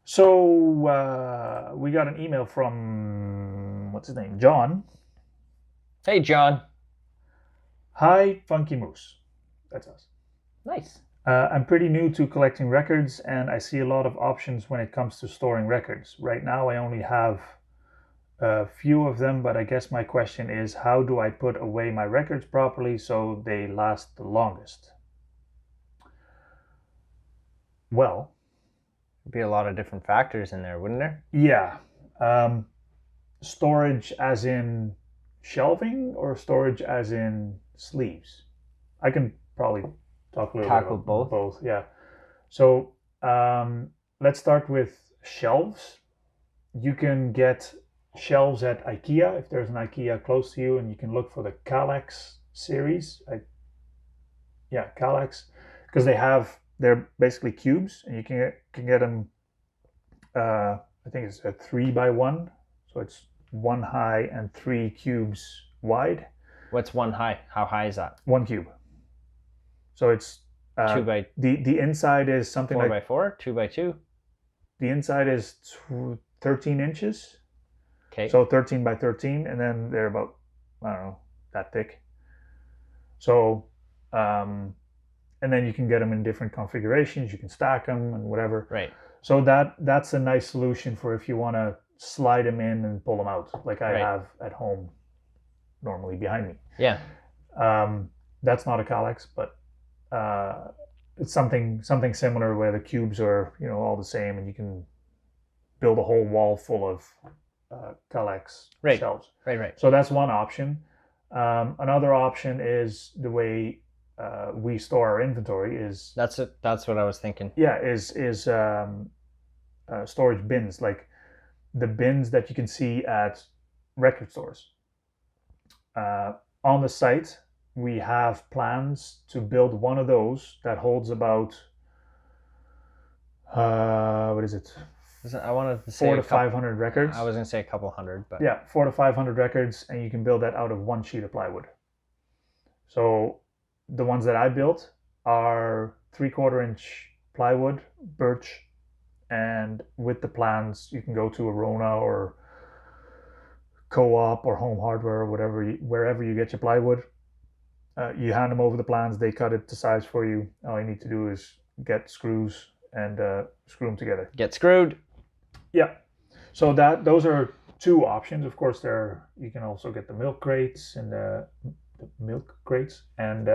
So we got an email from, what's his name, John. Hey, John. Hi, Funky Moose. That's us. Nice. I'm pretty new to collecting records, and I see a lot of options when it comes to storing records. Right now, I only have a few of them, but I guess my question is, how do I put away my records properly so they last the longest? Well, There'd be a lot of different factors in there, wouldn't there? yeah. Storage as in shelving or storage as in sleeves? I can probably talk a little bit Tackle about both. both. Yeah. So let's start with shelves. You can get shelves at IKEA if there's an IKEA close to you, and you can look for the Calyx series. Calyx, because they're basically cubes, and you can get them. I think it's a 3x1, so it's one high and three cubes wide. What's one high? How high is that? One cube. So it's Two by the inside is something four like by four, 2x2. the inside is 13 inches. Okay. So 13 by 13, and then they're about, I don't know, that thick. So, and then you can get them in different configurations. You can stack them and whatever. Right. So that's a nice solution for if you want to slide them in and pull them out, like I have at home, normally behind me. Yeah. That's not a Calyx, but it's something similar where the cubes are all the same, and you can build a whole wall full of Calyx shelves. Right. So that's one option. Another option is the way we store our inventory is. That's it. That's what I was thinking. Yeah, is storage bins, like the bins that you can see at record stores. On the site, we have plans to build one of those that holds about what is it? I wanted to say 400 to 500 records. I was gonna say a couple hundred, but yeah, 400 to 500 records, and you can build that out of one sheet of plywood. So the ones that I built are 3/4 inch plywood, birch, and with the plans, you can go to Arona or Co-op or Home Hardware or wherever you get your plywood. You hand them over the plans, they cut it to size for you. All you need to do is get screws and screw them together. Get screwed. Yeah. So those are two options. Of course, you can also get the milk crates and the milk crates and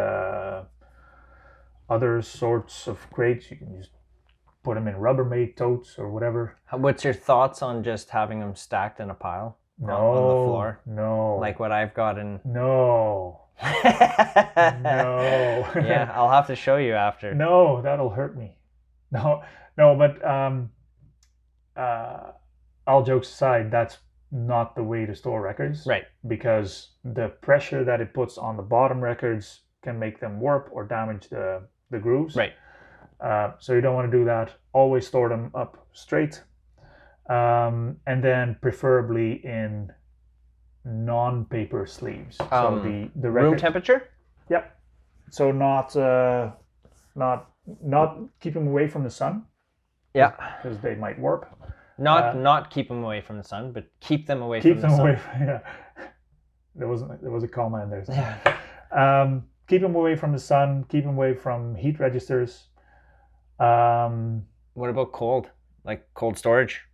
other sorts of crates. You can just put them in Rubbermaid totes or whatever. What's your thoughts on just having them stacked in a pile on the floor? No. Like what I've got in. No. No. Yeah, I'll have to show you after. No, that'll hurt me. No, but all jokes aside, that's not the way to store records. Right. Because the pressure that it puts on the bottom records can make them warp or damage the grooves. Right. So you don't want to do that. Always store them up straight. And then preferably in non-paper sleeves. So the record, room temperature? Yep. So not keep them away from the sun. Yeah. Because they might warp. Not keep them away from the sun, but keep them away from the sun. Keep them away from, yeah. There was a comma in there. Yeah. Keep them away from the sun. Keep them away from heat registers. What about cold? Like cold storage?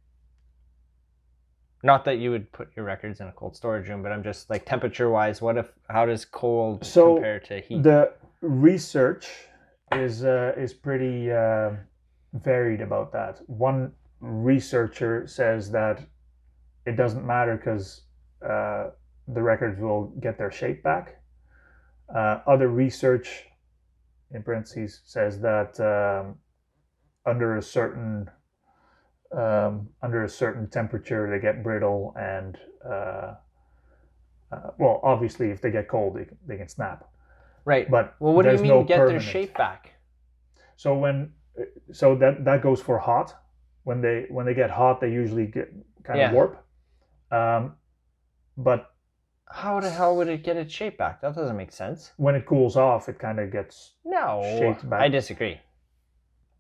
Not that you would put your records in a cold storage room, but I'm just like temperature-wise. How does cold compare to heat? The research is pretty varied about that. One researcher says that it doesn't matter because the records will get their shape back. Other research, in parentheses, says that under a certain temperature they get brittle, and well, obviously if they get cold they can snap. Right. But well, what do you mean get their shape back? So that goes for hot. When they get hot, they usually get kind of warp. But how the hell would it get its shape back? That doesn't make sense. When it cools off, it kind of gets shaped back. I disagree.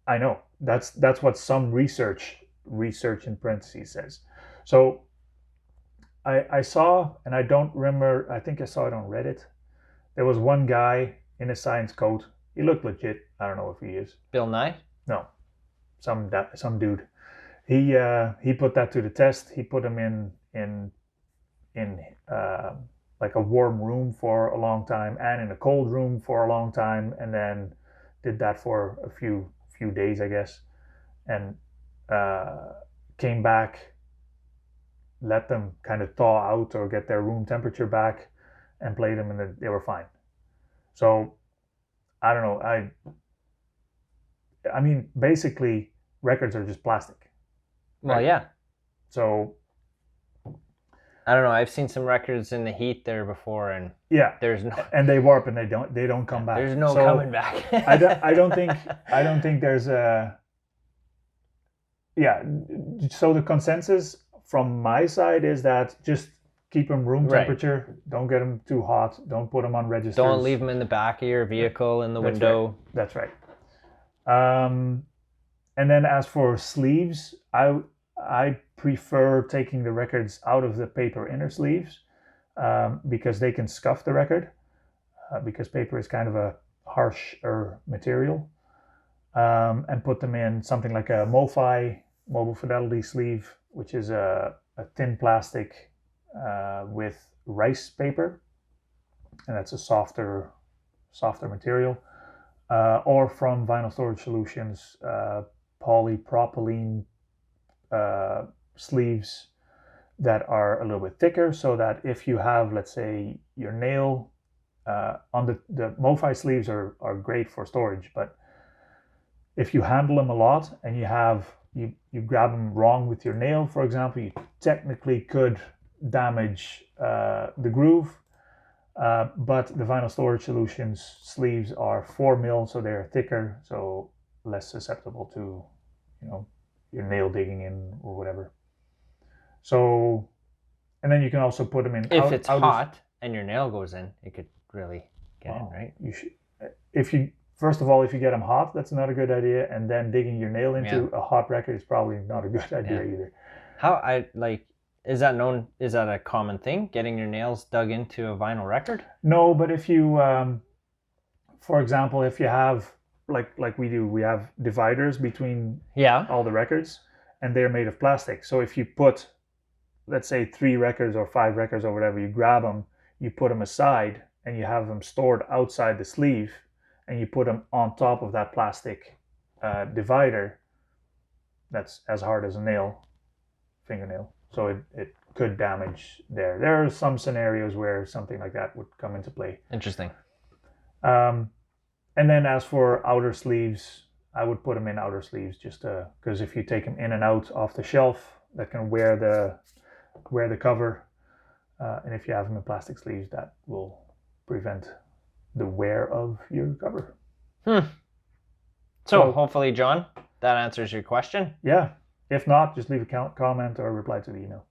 I know. That's what some research research in parentheses says. So I saw, and I don't remember, I think I saw it on Reddit. There was one guy in a science coat. He looked legit. I don't know if he is. Bill Nye? No, some dude. He put that to the test. He put him in like a warm room for a long time and in a cold room for a long time, and then did that for a few days, I guess, and came back, let them kind of thaw out or get their room temperature back, and played them, and they were fine. So I don't know. I mean, basically, records are just plastic. Well, right? Yeah. So I don't know. I've seen some records in the heat there before, and yeah, there's no, and they warp and they don't come back. There's no coming back. I don't think there's a. Yeah, so the consensus from my side is that just keep them room temperature. Right. Don't get them too hot. Don't put them on registers. Don't leave them in the back of your vehicle in the window. Right. That's right. And then as for sleeves, I prefer taking the records out of the paper inner sleeves because they can scuff the record because paper is kind of a harsher material, and put them in something like a MoFi, mobile fidelity sleeve, which is a thin plastic with rice paper, and that's a softer material, or from Vinyl Storage Solutions, polypropylene sleeves that are a little bit thicker, so that if you have, let's say, your nail on the MoFi sleeves are great for storage, but if you handle them a lot and you grab them wrong with your nail, for example, you technically could damage the groove, but the Vinyl Storage Solutions sleeves are 4 mil, so they're thicker, so less susceptible to, your nail digging in or whatever. So, and then you can also put them in. If it's hot and your nail goes in, it could really get in, right? You should. First of all, if you get them hot, that's not a good idea. And then digging your nail into a hot record is probably not a good idea either. Is that a common thing? Getting your nails dug into a vinyl record? No, but if you, for example, if you have, like we have dividers between all the records, and they're made of plastic. So if you put, let's say, 3 records or 5 records or whatever, you grab them, you put them aside, and you have them stored outside the sleeve, and you put them on top of that plastic divider, that's as hard as a fingernail. So it could damage there. There are some scenarios where something like that would come into play. Interesting. And then as for outer sleeves, I would put them in outer sleeves just because if you take them in and out off the shelf, that can wear the cover. And if you have them in plastic sleeves, that will prevent the wear of your cover. So hopefully, John, that answers your question. Yeah. If not, just leave a comment or reply to the email.